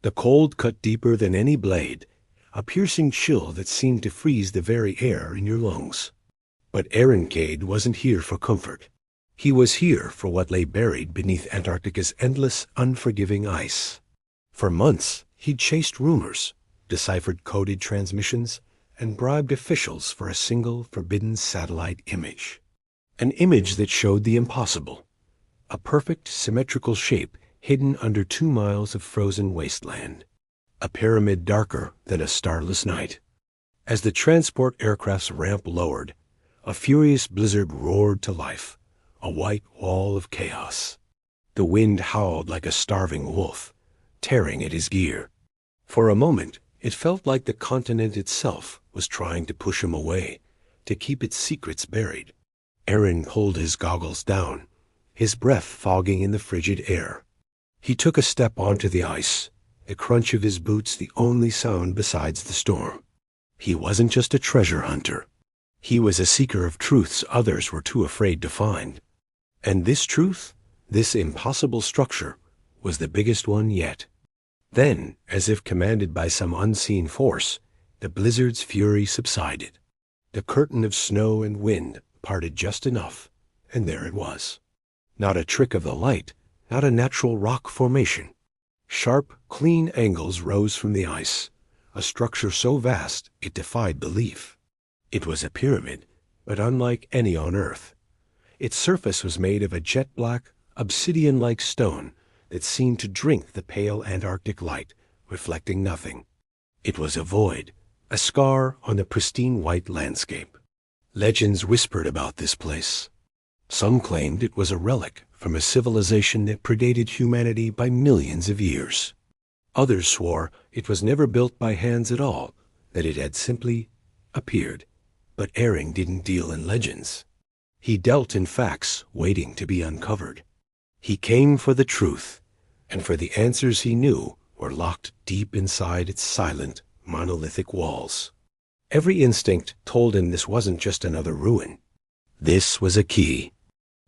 The cold cut deeper than any blade, a piercing chill that seemed to freeze the very air in your lungs. But Arin Cade wasn't here for comfort. He was here for what lay buried beneath Antarctica's endless, unforgiving ice. For months, he'd chased rumors, deciphered coded transmissions, and bribed officials for a single forbidden satellite image. An image that showed the impossible. A perfect, symmetrical shape hidden under 2 miles of frozen wasteland. A pyramid darker than a starless night. As the transport aircraft's ramp lowered, a furious blizzard roared to life, a white wall of chaos. The wind howled like a starving wolf, tearing at his gear. For a moment, it felt like the continent itself was trying to push him away, to keep its secrets buried. Arin pulled his goggles down, his breath fogging in the frigid air. He took a step onto the ice, the crunch of his boots the only sound besides the storm. He wasn't just a treasure hunter. He was a seeker of truths others were too afraid to find. And this truth, this impossible structure, was the biggest one yet. Then, as if commanded by some unseen force, the blizzard's fury subsided. The curtain of snow and wind parted just enough, and there it was. Not a trick of the light, not a natural rock formation. Sharp, clean angles rose from the ice, a structure so vast it defied belief. It was a pyramid, but unlike any on Earth. Its surface was made of a jet-black, obsidian-like stone that seemed to drink the pale Antarctic light, reflecting nothing. It was a void, a scar on the pristine white landscape. Legends whispered about this place. Some claimed it was a relic from a civilization that predated humanity by millions of years. Others swore it was never built by hands at all, that it had simply appeared. But Arin didn't deal in legends. He dealt in facts waiting to be uncovered. He came for the truth, and for the answers he knew were locked deep inside its silent, monolithic walls. Every instinct told him this wasn't just another ruin. This was a key.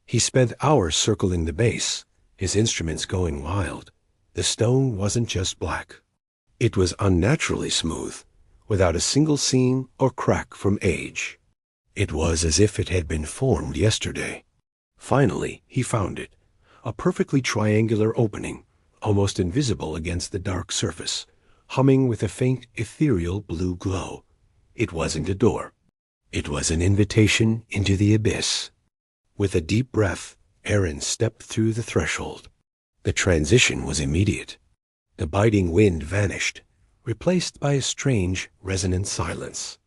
He spent hours circling the base, his instruments going wild. The stone wasn't just black. It was unnaturally smooth, without a single seam or crack from age. It was as if it had been formed yesterday. Finally, he found it, a perfectly triangular opening, almost invisible against the dark surface, humming with a faint, ethereal blue glow. It wasn't a door. It was an invitation into the abyss. With a deep breath, Arin stepped through the threshold. The transition was immediate. The biting wind vanished, replaced by a strange, resonant silence.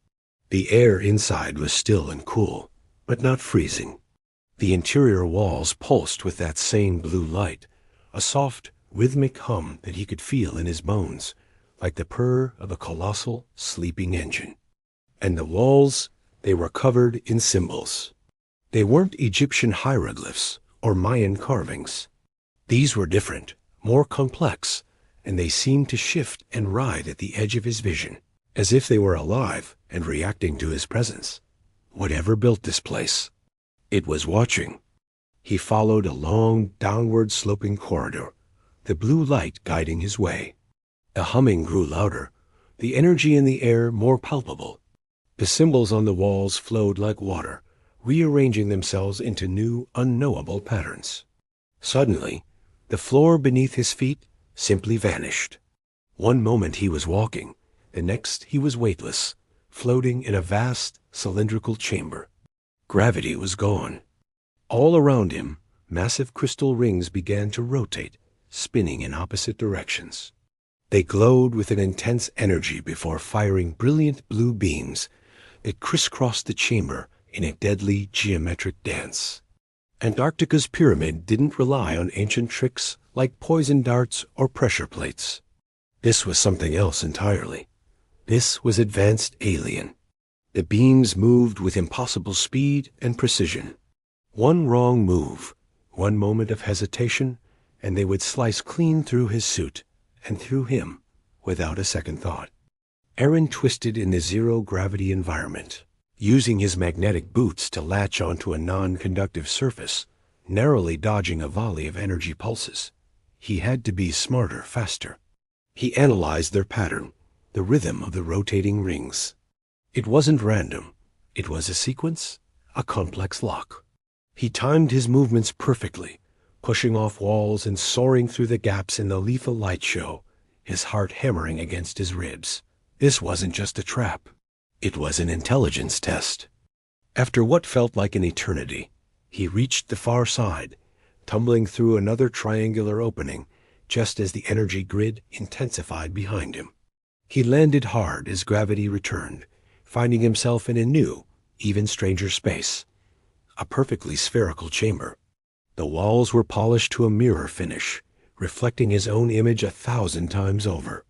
The air inside was still and cool, but not freezing. The interior walls pulsed with that same blue light, a soft, rhythmic hum that he could feel in his bones, like the purr of a colossal, sleeping engine. And the walls, they were covered in symbols. They weren't Egyptian hieroglyphs or Mayan carvings. These were different, more complex, and they seemed to shift and ride at the edge of his vision, as if they were alive and reacting to his presence. Whatever built this place, it was watching. He followed a long, downward-sloping corridor, the blue light guiding his way. The humming grew louder, the energy in the air more palpable. The symbols on the walls flowed like water, rearranging themselves into new, unknowable patterns. Suddenly, the floor beneath his feet simply vanished. One moment he was walking, the next he was weightless, floating in a vast, cylindrical chamber. Gravity was gone. All around him, massive crystal rings began to rotate, spinning in opposite directions. They glowed with an intense energy before firing brilliant blue beams that crisscrossed the chamber in a deadly geometric dance. Antarctica's pyramid didn't rely on ancient tricks like poison darts or pressure plates. This was something else entirely. This was advanced alien. The beams moved with impossible speed and precision. One wrong move, one moment of hesitation, and they would slice clean through his suit and through him without a second thought. Arin twisted in the zero-gravity environment, using his magnetic boots to latch onto a non-conductive surface, narrowly dodging a volley of energy pulses. He had to be smarter, faster. He analyzed their pattern, the rhythm of the rotating rings. It wasn't random. It was a sequence, a complex lock. He timed his movements perfectly, pushing off walls and soaring through the gaps in the lethal light show, his heart hammering against his ribs. This wasn't just a trap. It was an intelligence test. After what felt like an eternity, he reached the far side, tumbling through another triangular opening just as the energy grid intensified behind him. He landed hard as gravity returned, finding himself in a new, even stranger space. A perfectly spherical chamber. The walls were polished to a mirror finish, reflecting his own image 1,000 times over.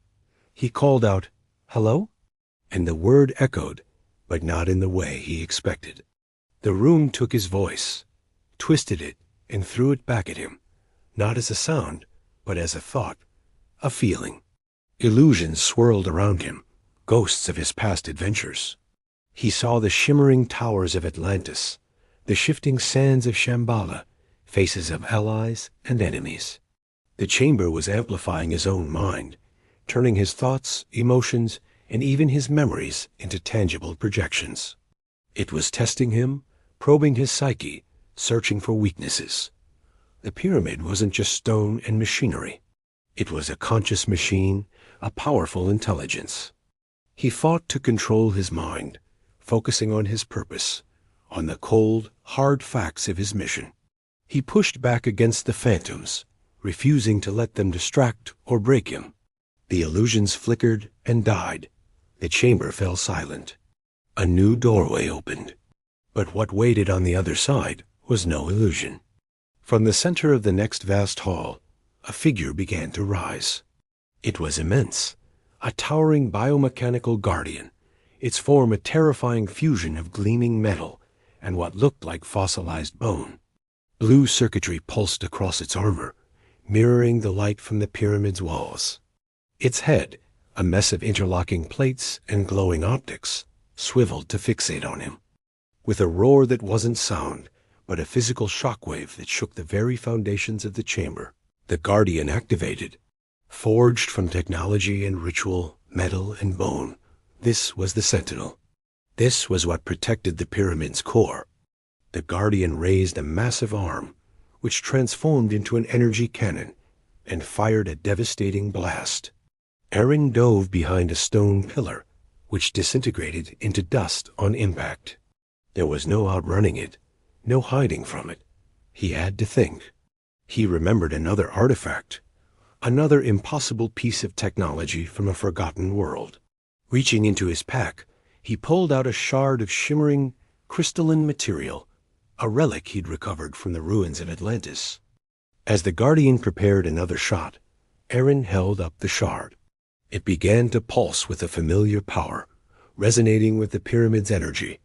He called out, "Hello?" And the word echoed, but not in the way he expected. The room took his voice, twisted it, and threw it back at him, not as a sound, but as a thought, a feeling. Illusions swirled around him, ghosts of his past adventures. He saw the shimmering towers of Atlantis, the shifting sands of Shambhala, faces of allies and enemies. The chamber was amplifying his own mind, turning his thoughts, emotions, and even his memories into tangible projections. It was testing him, probing his psyche, searching for weaknesses. The pyramid wasn't just stone and machinery. It was a conscious machine, a powerful intelligence. He fought to control his mind, focusing on his purpose, on the cold, hard facts of his mission. He pushed back against the phantoms, refusing to let them distract or break him. The illusions flickered and died. The chamber fell silent. A new doorway opened. But what waited on the other side was no illusion. From the center of the next vast hall, a figure began to rise. It was immense, a towering biomechanical guardian, its form a terrifying fusion of gleaming metal and what looked like fossilized bone. Blue circuitry pulsed across its armor, mirroring the light from the pyramid's walls. Its head, a mess of interlocking plates and glowing optics, swiveled to fixate on him. With a roar that wasn't sound, but a physical shockwave that shook the very foundations of the chamber, the Guardian activated. Forged from technology and ritual, metal and bone, this was the Sentinel. This was what protected the pyramid's core. The Guardian raised a massive arm, which transformed into an energy cannon and fired a devastating blast. Arin dove behind a stone pillar, which disintegrated into dust on impact. There was no outrunning it, no hiding from it. He had to think. He remembered another artifact, another impossible piece of technology from a forgotten world. Reaching into his pack, he pulled out a shard of shimmering, crystalline material, a relic he'd recovered from the ruins of Atlantis. As the Guardian prepared another shot, Arin held up the shard. It began to pulse with a familiar power, resonating with the pyramid's energy.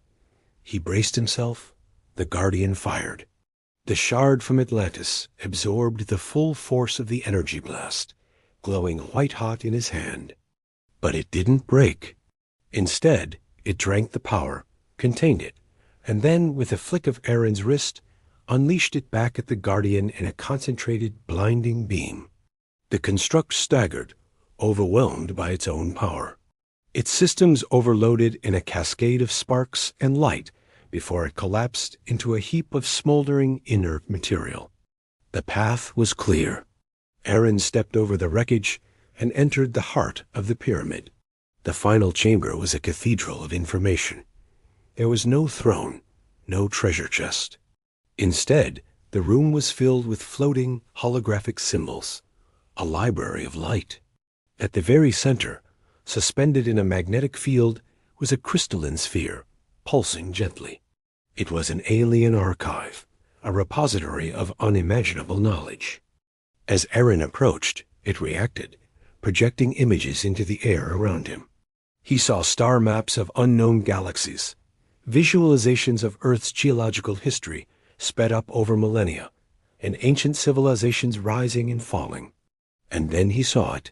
He braced himself. The Guardian fired. The shard from Atlantis absorbed the full force of the energy blast, glowing white-hot in his hand. But it didn't break. Instead, it drank the power, contained it, and then, with a flick of Arin's wrist, unleashed it back at the Guardian in a concentrated, blinding beam. The construct staggered, overwhelmed by its own power. Its systems overloaded in a cascade of sparks and light before it collapsed into a heap of smoldering, inert material. The path was clear. Arin stepped over the wreckage and entered the heart of the pyramid. The final chamber was a cathedral of information. There was no throne, no treasure chest. Instead, the room was filled with floating, holographic symbols, a library of light. At the very center, suspended in a magnetic field, was a crystalline sphere, pulsing gently. It was an alien archive, a repository of unimaginable knowledge. As Arin approached, it reacted, projecting images into the air around him. He saw star maps of unknown galaxies, visualizations of Earth's geological history sped up over millennia, and ancient civilizations rising and falling. And then he saw it,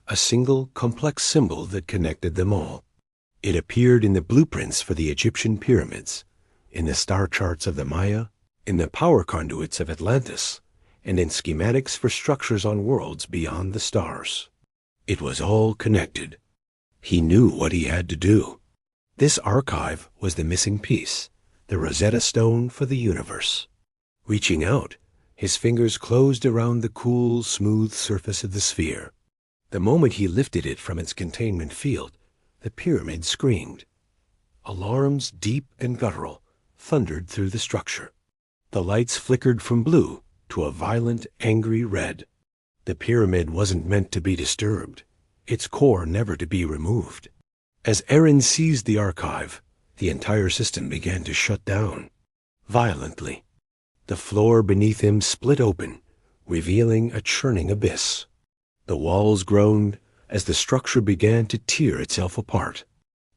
a single complex symbol that connected them all. It appeared in the blueprints for the Egyptian pyramids, in the star charts of the Maya, in the power conduits of Atlantis, and in schematics for structures on worlds beyond the stars. It was all connected. He knew what he had to do. This archive was the missing piece, the Rosetta Stone for the universe. Reaching out, his fingers closed around the cool, smooth surface of the sphere. The moment he lifted it from its containment field, the pyramid screamed. Alarms, deep and guttural, thundered through the structure. The lights flickered from blue to a violent, angry red. The pyramid wasn't meant to be disturbed, its core never to be removed. As Arin seized the archive, the entire system began to shut down. Violently. The floor beneath him split open, revealing a churning abyss. The walls groaned as the structure began to tear itself apart.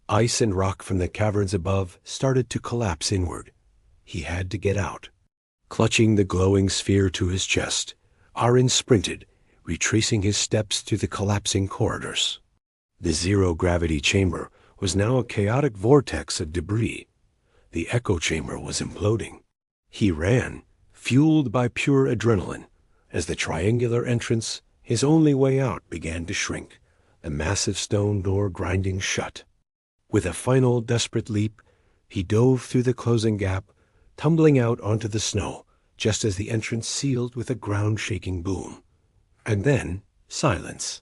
Ice and rock from the caverns above started to collapse inward. He had to get out. Clutching the glowing sphere to his chest, Arin sprinted, retracing his steps through the collapsing corridors. The zero-gravity chamber was now a chaotic vortex of debris. The echo chamber was imploding. He ran, fueled by pure adrenaline, as the triangular entrance, his only way out, began to shrink, the massive stone door grinding shut. With a final desperate leap, he dove through the closing gap, tumbling out onto the snow, just as the entrance sealed with a ground-shaking boom. And then, silence.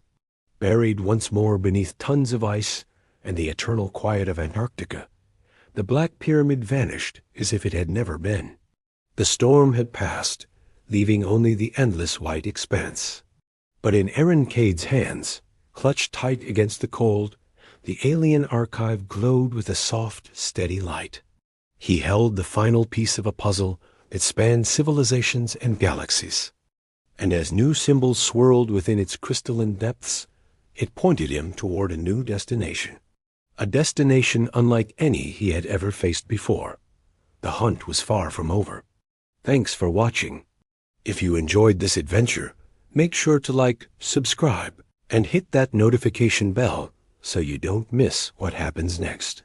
Buried once more beneath tons of ice and the eternal quiet of Antarctica, the Black Pyramid vanished as if it had never been. The storm had passed, leaving only the endless white expanse. But in Arin Cade's hands, clutched tight against the cold, the alien archive glowed with a soft, steady light. He held the final piece of a puzzle that spanned civilizations and galaxies. And as new symbols swirled within its crystalline depths, it pointed him toward a new destination. A destination unlike any he had ever faced before. The hunt was far from over. Thanks for watching. If you enjoyed this adventure, make sure to like, subscribe, and hit that notification bell so you don't miss what happens next.